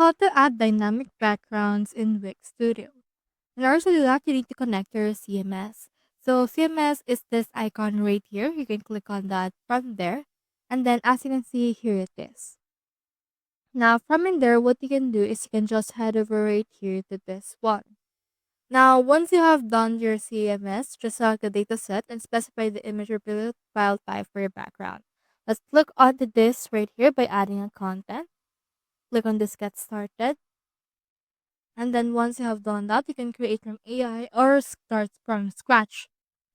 how to add dynamic backgrounds in Wix Studio. In order to do that, you need to connect your CMS. So CMS is this icon right here. You can click on that from there. And then as you can see, here it is. Now from in there, what you can do is you can just head over right here to this one. Now, once you have done your CMS, just select the dataset and specify the image or file type for your background. Let's click onto this right here by adding a content. Click on this get started. And then once you have done that, you can create from AI or start from scratch.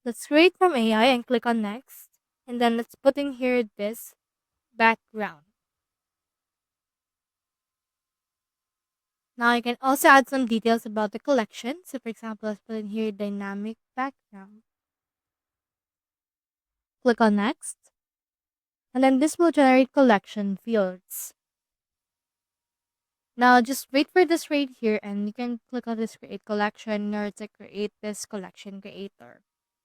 Let's create from AI and click on next. And then let's put in here this background. Now you can also add some details about the collection. So for example, let's put in here dynamic background. Click on next. And then this will generate collection fields. Now just wait for this right here and you can click on this create collection in order to create this collection creator.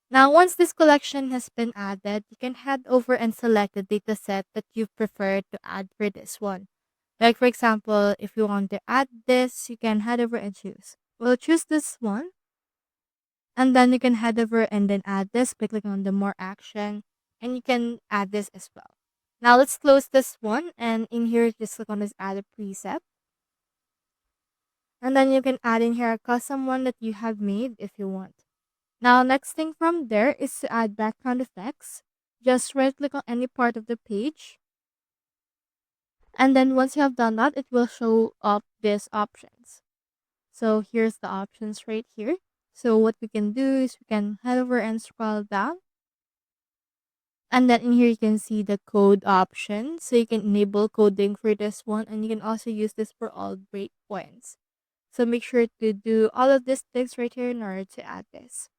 Now once this collection has been added, you can head over and select the dataset that you prefer to add for this one. Like for example, if you want to add this, you can head over and choose. We'll choose this one. And then you can head over and then add this by clicking on the more action. And you can add this as well. Now let's close this one and in here just click on this add a preset. And then you can add in here a custom one that you have made if you want. Now next thing from there is to add background effects. Just right click on any part of the page. And then once you have done that, it will show up these options. So here's the options right here. So what we can do is we can head over and scroll down. And then in here you can see the code option. So you can enable coding for this one and you can also use this for all breakpoints. So make sure to do all of these things right here in order to add this.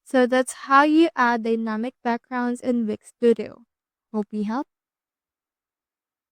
So that's how you add dynamic backgrounds in Wix Studio. Hope we helped.